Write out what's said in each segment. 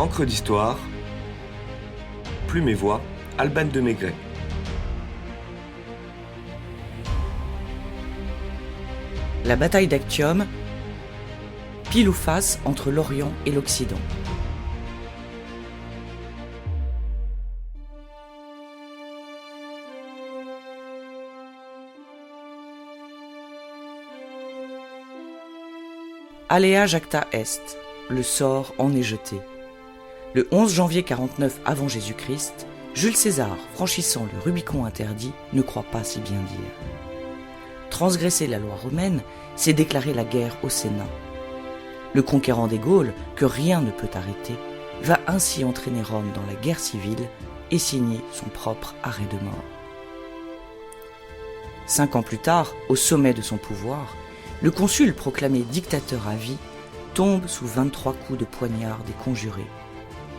Encre d'histoire, Plume et Voix, Alban de Maigret. La bataille d'Actium, pile ou face entre l'Orient et l'Occident. Alea jacta est, le sort en est jeté. Le 11 janvier 49 avant Jésus-Christ, Jules César, franchissant le Rubicon interdit, ne croit pas si bien dire. Transgresser la loi romaine, c'est déclarer la guerre au Sénat. Le conquérant des Gaules, que rien ne peut arrêter, va ainsi entraîner Rome dans la guerre civile et signer son propre arrêt de mort. 5 ans plus tard, au sommet de son pouvoir, le consul proclamé dictateur à vie tombe sous 23 coups de poignard des conjurés,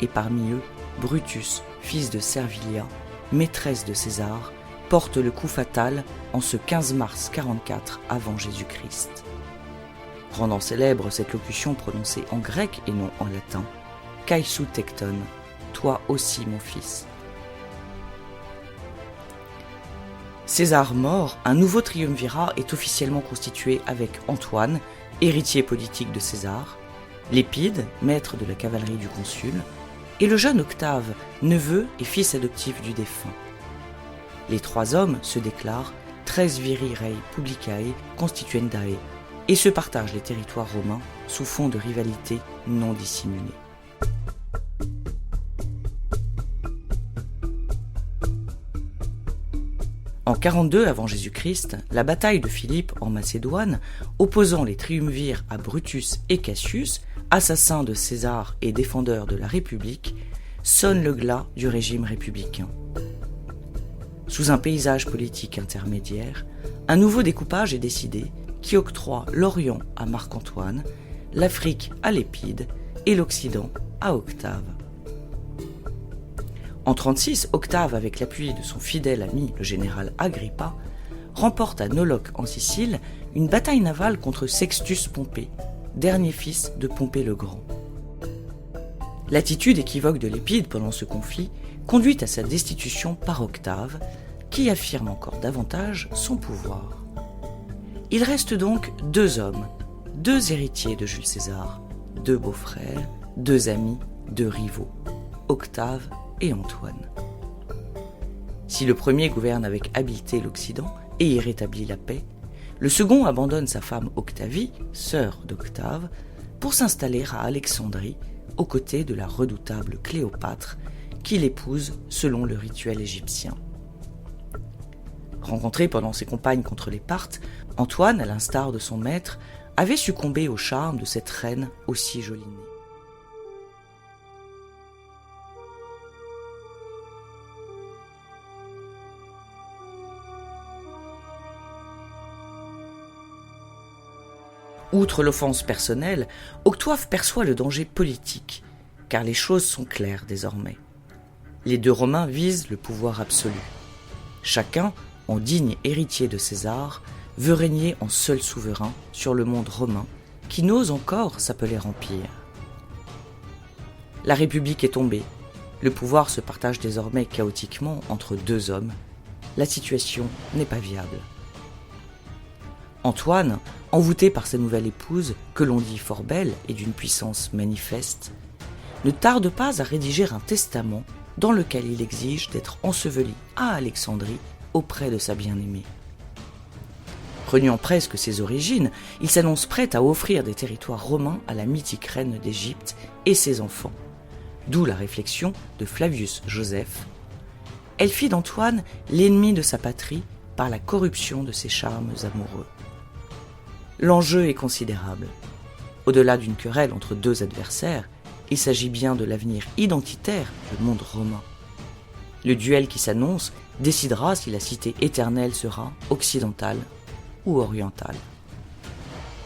et parmi eux, Brutus, fils de Servilia, maîtresse de César, porte le coup fatal en ce 15 mars 44 avant Jésus-Christ. Rendant célèbre cette locution prononcée en grec et non en latin, « Caesou tecton, toi aussi mon fils ». César mort, un nouveau triumvirat est officiellement constitué avec Antoine, héritier politique de César, Lépide, maître de la cavalerie du consul, et le jeune Octave, neveu et fils adoptif du défunt. Les 3 hommes se déclarent tres viri rei publicae constituendae et se partagent les territoires romains sous fond de rivalité non dissimulée. En 42 avant Jésus-Christ, la bataille de Philippe en Macédoine, opposant les triumvirs à Brutus et Cassius, assassins de César et défendeurs de la République, sonne le glas du régime républicain. Sous un paysage politique intermédiaire, un nouveau découpage est décidé qui octroie l'Orient à Marc-Antoine, l'Afrique à Lépide et l'Occident à Octave. En 36, Octave, avec l'appui de son fidèle ami le général Agrippa, remporte à Noloque en Sicile une bataille navale contre Sextus Pompée, dernier fils de Pompée le Grand. L'attitude équivoque de Lépide pendant ce conflit conduit à sa destitution par Octave, qui affirme encore davantage son pouvoir. Il reste donc 2 hommes, 2 héritiers de Jules César, 2 beaux-frères, 2 amis, 2 rivaux, Octave et Antoine. Si le premier gouverne avec habileté l'Occident et y rétablit la paix, le second abandonne sa femme Octavie, sœur d'Octave, pour s'installer à Alexandrie, aux côtés de la redoutable Cléopâtre, qui l'épouse selon le rituel égyptien. Rencontré pendant ses campagnes contre les Parthes, Antoine, à l'instar de son maître, avait succombé au charme de cette reine aussi jolie née. Outre l'offense personnelle, Octave perçoit le danger politique, car les choses sont claires désormais. Les 2 Romains visent le pouvoir absolu. Chacun, en digne héritier de César, veut régner en seul souverain sur le monde romain, qui n'ose encore s'appeler empire. La République est tombée. Le pouvoir se partage désormais chaotiquement entre 2 hommes. La situation n'est pas viable. Antoine, envoûté par sa nouvelle épouse, que l'on dit fort belle et d'une puissance manifeste, ne tarde pas à rédiger un testament dans lequel il exige d'être enseveli à Alexandrie auprès de sa bien-aimée. Reniant presque ses origines, il s'annonce prêt à offrir des territoires romains à la mythique reine d'Égypte et ses enfants, d'où la réflexion de Flavius Joseph. Elle fit d'Antoine l'ennemi de sa patrie par la corruption de ses charmes amoureux. L'enjeu est considérable. Au-delà d'une querelle entre 2 adversaires, il s'agit bien de l'avenir identitaire du monde romain. Le duel qui s'annonce décidera si la cité éternelle sera occidentale ou orientale.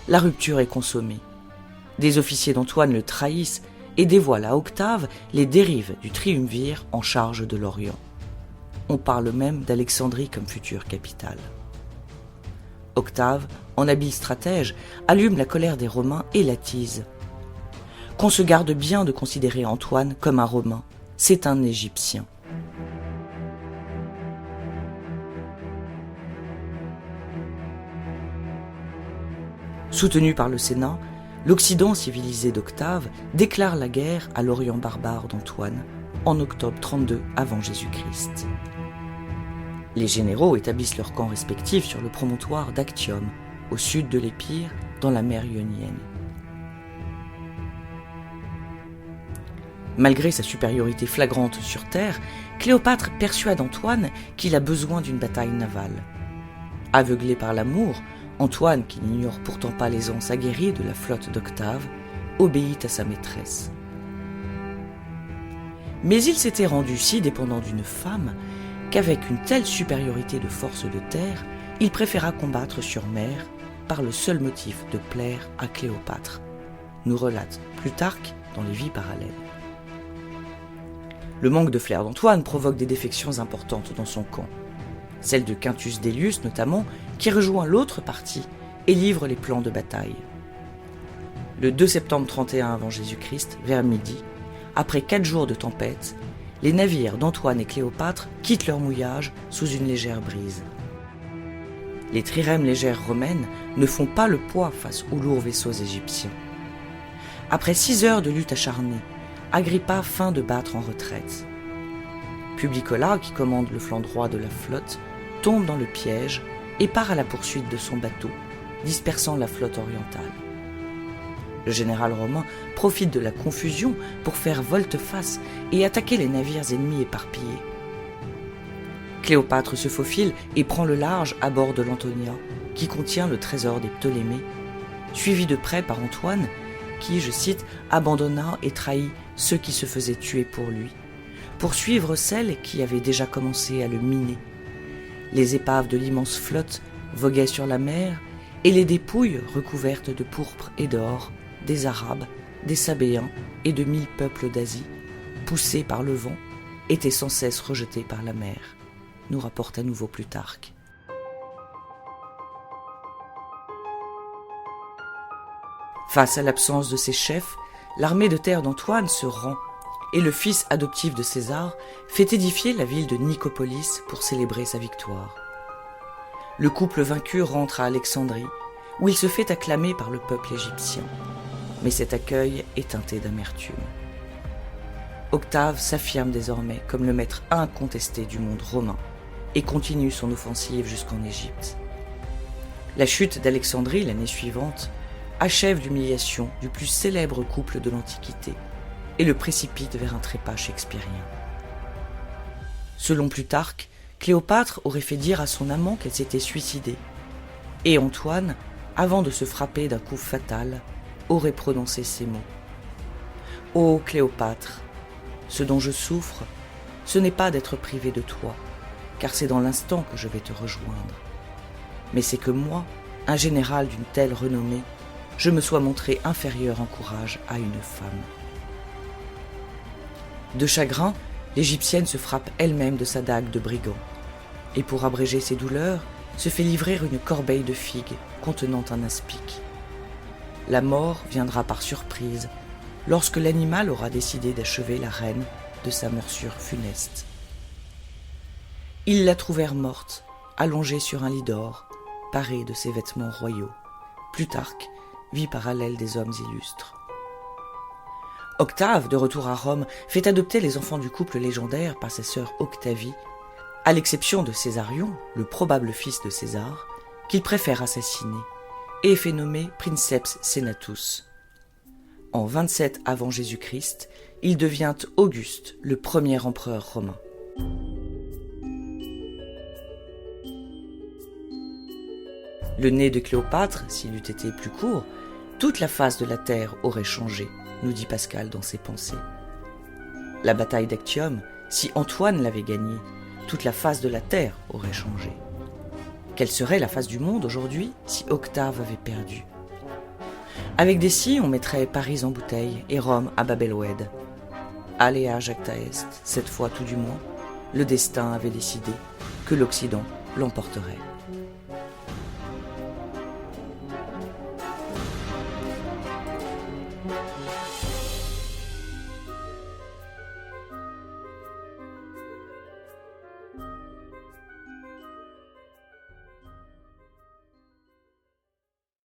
La rupture est consommée. Des officiers d'Antoine le trahissent et dévoilent à Octave les dérives du triumvir en charge de l'Orient. On parle même d'Alexandrie comme future capitale. Octave, en habile stratège, allume la colère des Romains et l'attise. qu'on se garde bien de considérer Antoine comme un Romain. C'est un Égyptien. Soutenu par le Sénat, l'Occident civilisé d'Octave déclare la guerre à l'Orient barbare d'Antoine en octobre 32 avant Jésus-Christ. Les généraux établissent leurs camps respectifs sur le promontoire d'Actium, au sud de l'Épire, dans la mer Ionienne. Malgré sa supériorité flagrante sur terre, Cléopâtre persuade Antoine qu'il a besoin d'une bataille navale. Aveuglé par l'amour, Antoine, qui n'ignore pourtant pas l'aisance aguerrie de la flotte d'Octave, obéit à sa maîtresse. Mais il s'était rendu si dépendant d'une femme qu'avec une telle supériorité de force de terre, il préféra combattre sur mer par le seul motif de plaire à Cléopâtre, nous relate Plutarque dans les Vies parallèles. Le manque de flair d'Antoine provoque des défections importantes dans son camp. Celle de Quintus Dellius notamment, qui rejoint l'autre partie et livre les plans de bataille. Le 2 septembre 31 avant Jésus-Christ, vers midi, après 4 jours de tempête, les navires d'Antoine et Cléopâtre quittent leur mouillage sous une légère brise. Les trirèmes légères romaines ne font pas le poids face aux lourds vaisseaux égyptiens. Après 6 heures de lutte acharnée, Agrippa feint de battre en retraite. Publicola, qui commande le flanc droit de la flotte, tombe dans le piège et part à la poursuite de son bateau, dispersant la flotte orientale. Le général romain profite de la confusion pour faire volte-face et attaquer les navires ennemis éparpillés. Cléopâtre se faufile et prend le large à bord de l'Antonia, qui contient le trésor des Ptolémées, suivi de près par Antoine, qui, je cite, abandonna et trahit ceux qui se faisaient tuer pour lui, pour suivre celles qui avaient déjà commencé à le miner. Les épaves de l'immense flotte voguaient sur la mer, et les dépouilles recouvertes de pourpre et d'or des Arabes, des Sabéens et de 1000 peuples d'Asie, poussés par le vent, étaient sans cesse rejetés par la mer, nous rapporte à nouveau Plutarque. Face à l'absence de ses chefs, l'armée de terre d'Antoine se rend, et le fils adoptif de César fait édifier la ville de Nicopolis pour célébrer sa victoire. Le couple vaincu rentre à Alexandrie, où il se fait acclamer par le peuple égyptien. Mais cet accueil est teinté d'amertume. Octave s'affirme désormais comme le maître incontesté du monde romain et continue son offensive jusqu'en Égypte. La chute d'Alexandrie l'année suivante achève l'humiliation du plus célèbre couple de l'Antiquité et le précipite vers un trépas shakespearien. Selon Plutarque, Cléopâtre aurait fait dire à son amant qu'elle s'était suicidée, et Antoine, avant de se frapper d'un coup fatal, aurait prononcé ces mots. « Ô Cléopâtre, ce dont je souffre, ce n'est pas d'être privé de toi, car c'est dans l'instant que je vais te rejoindre. Mais c'est que moi, un général d'une telle renommée, je me sois montré inférieur en courage à une femme. » De chagrin, l'Égyptienne se frappe elle-même de sa dague de brigand, et pour abréger ses douleurs, se fait livrer une corbeille de figues contenant un aspic. La mort viendra par surprise, lorsque l'animal aura décidé d'achever la reine de sa morsure funeste. Ils la trouvèrent morte, allongée sur un lit d'or, parée de ses vêtements royaux. Plutarque, Vie parallèle des hommes illustres. Octave, de retour à Rome, fait adopter les enfants du couple légendaire par sa sœur Octavie, à l'exception de Césarion, le probable fils de César, qu'il préfère assassiner, et fait nommer Princeps Senatus. En 27 avant Jésus-Christ, il devient Auguste, le premier empereur romain. Le nez de Cléopâtre, s'il eût été plus court, toute la face de la terre aurait changé, nous dit Pascal dans ses pensées. La bataille d'Actium, si Antoine l'avait gagnée, toute la face de la terre aurait changé. Quelle serait la face du monde aujourd'hui si Octave avait perdu? Avec des si, on mettrait Paris en bouteille et Rome à Babelwed. Alea jacta est, cette fois tout du moins, le destin avait décidé que l'Occident l'emporterait.